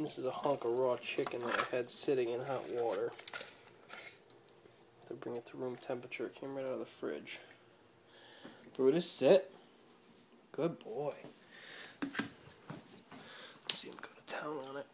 This is a hunk of raw chicken that I had sitting in hot water to bring it to room temperature. It came right out of the fridge. Brutus, sit. Good boy. Let's see him go to town on it.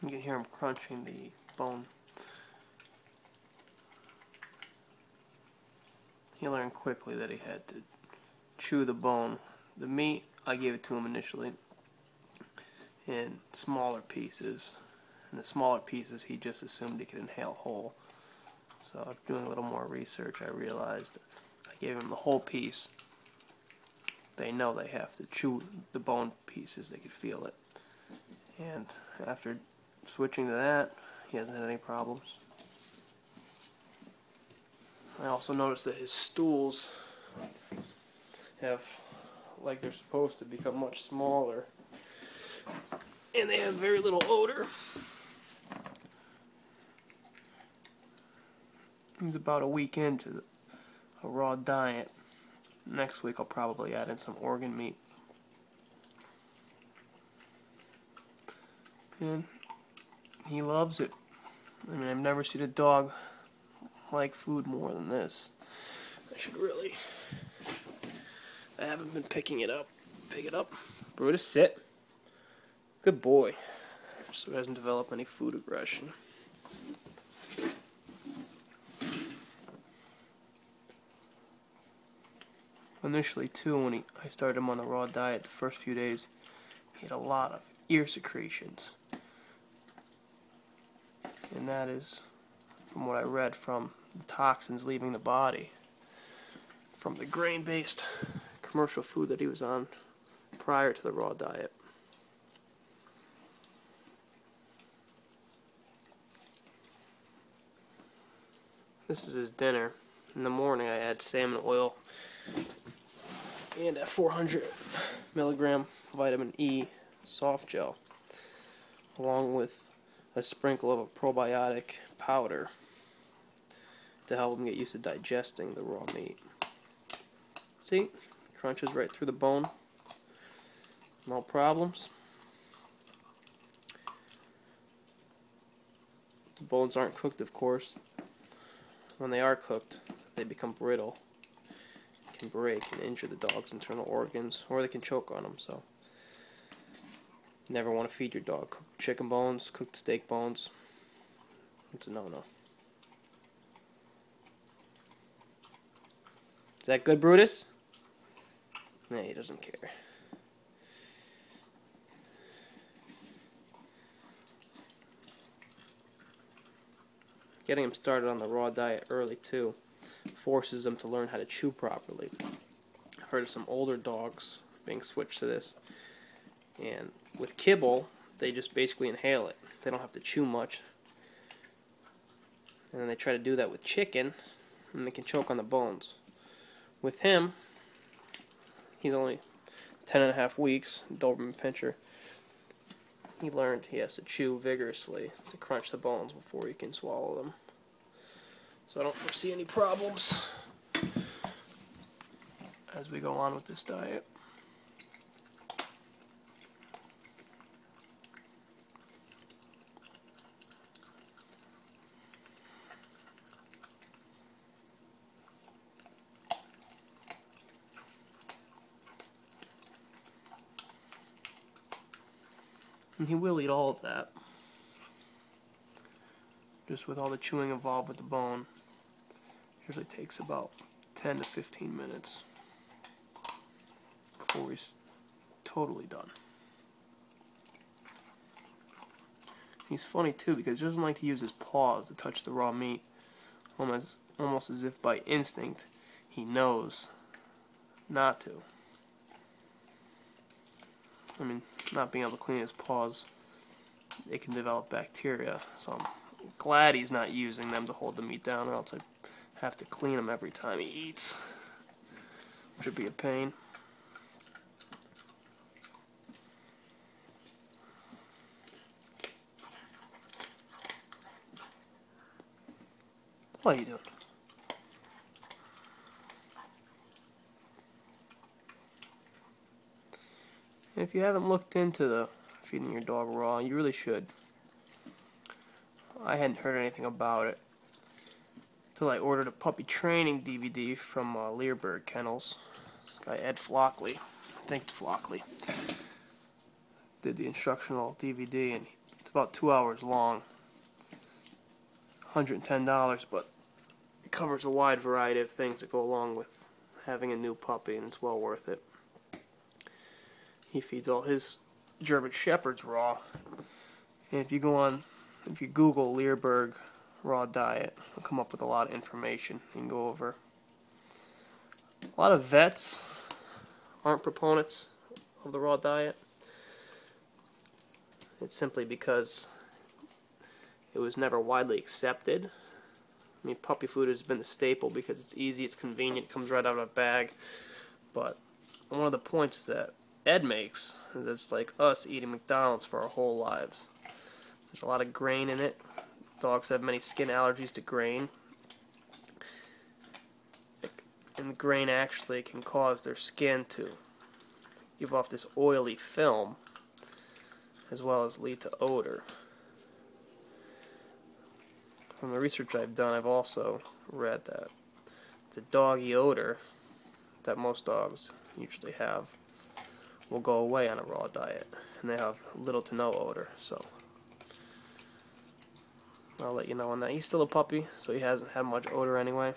You can hear him crunching the bone. He learned quickly that he had to chew the bone. The meat, I gave it to him initially in smaller pieces. And the smaller pieces he just assumed he could inhale whole. So after doing a little more research, I realized I gave him the whole piece. They know they have to chew the bone pieces, they could feel it. And after switching to that, he hasn't had any problems. I also noticed that his stools have, like they're supposed to, become much smaller. And they have very little odor. He's about a week into a raw diet. Next week I'll probably add in some organ meat. And he loves it. I mean, I've never seen a dog like food more than this. I haven't been picking it up. Pick it up. Brutus, sit. Good boy. So he doesn't develop any food aggression. Initially, too, when I started him on the raw diet, the first few days, he had a lot of ear secretions. And that is, from what I read, from the toxins leaving the body from the grain-based commercial food that he was on prior to the raw diet. This is his dinner. In the morning I add salmon oil and a 400 milligram vitamin E soft gel, along with a sprinkle of a probiotic powder to help him get used to digesting the raw meat. See? Crunches right through the bone. No problems. The bones aren't cooked, of course. When they are cooked, they become brittle, can break and injure the dog's internal organs, or they can choke on them. So you never want to feed your dog cooked chicken bones, cooked steak bones. It's a no-no. Is that good, Brutus? Nah, he doesn't care. Getting him started on the raw diet early, too, forces him to learn how to chew properly. I've heard of some older dogs being switched to this, and with kibble, they just basically inhale it. They don't have to chew much. And then they try to do that with chicken, and they can choke on the bones. With him, he's only 10.5 weeks, Doberman Pinscher. He learned he has to chew vigorously to crunch the bones before he can swallow them. So I don't foresee any problems as we go on with this diet. And he will eat all of that. Just with all the chewing involved with the bone. Usually takes about 10 to 15 minutes before he's totally done. He's funny too because he doesn't like to use his paws to touch the raw meat. Almost as if by instinct he knows not to. I mean, not being able to clean his paws, it can develop bacteria. So I'm glad he's not using them to hold the meat down, or else I'd have to clean him every time he eats, which would be a pain. What are you doing? And if you haven't looked into the feeding your dog raw, you really should. I hadn't heard anything about it until I ordered a puppy training DVD from Learberg Kennels. This guy Ed Flockley, I think it's Flockley, did the instructional DVD, and it's about 2 hours long. $110, but it covers a wide variety of things that go along with having a new puppy, and it's well worth it. He feeds all his German Shepherds raw, and if you Google Learberg raw diet, you'll come up with a lot of information you can go over. A lot of vets aren't proponents of the raw diet. It's simply because it was never widely accepted. I mean, puppy food has been the staple because it's easy, it's convenient, it comes right out of a bag. But one of the points that Ed makes is that it's like us eating McDonald's for our whole lives. There's a lot of grain in it. Dogs have many skin allergies to grain. And the grain actually can cause their skin to give off this oily film, as well as lead to odor. From the research I've done, I've also read that the doggy odor that most dogs usually have will go away on a raw diet, and they have little to no odor. So I'll let you know on that. He's still a puppy, so he hasn't had much odor anyway.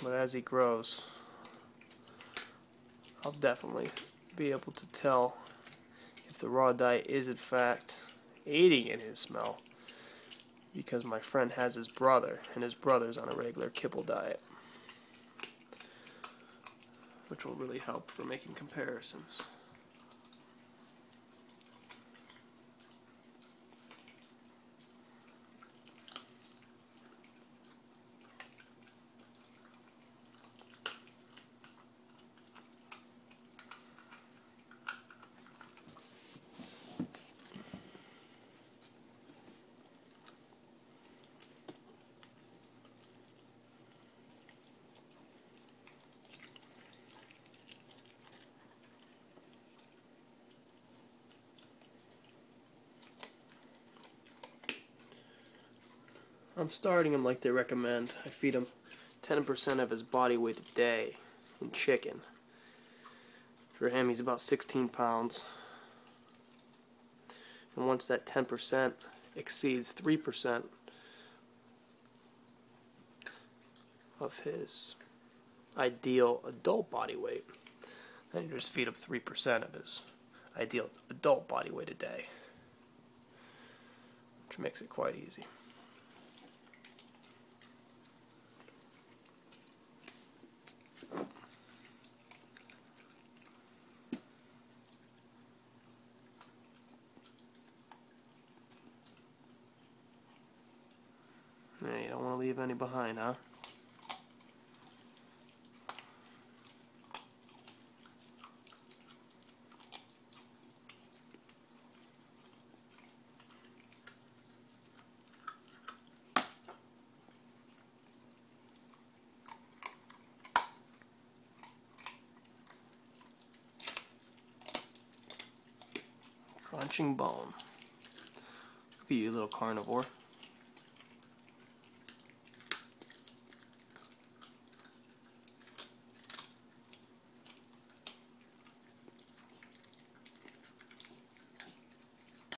But as he grows, I'll definitely be able to tell if the raw diet is in fact aiding in his smell, because my friend has his brother, and his brother's on a regular kibble diet, which will really help for making comparisons. I'm starting him like they recommend. I feed him 10% of his body weight a day in chicken. For him, he's about 16 pounds. And once that 10% exceeds 3% of his ideal adult body weight, then you just feed him 3% of his ideal adult body weight a day, which makes it quite easy. leave any behind, huh? Crunching bone. Look at you, little carnivore.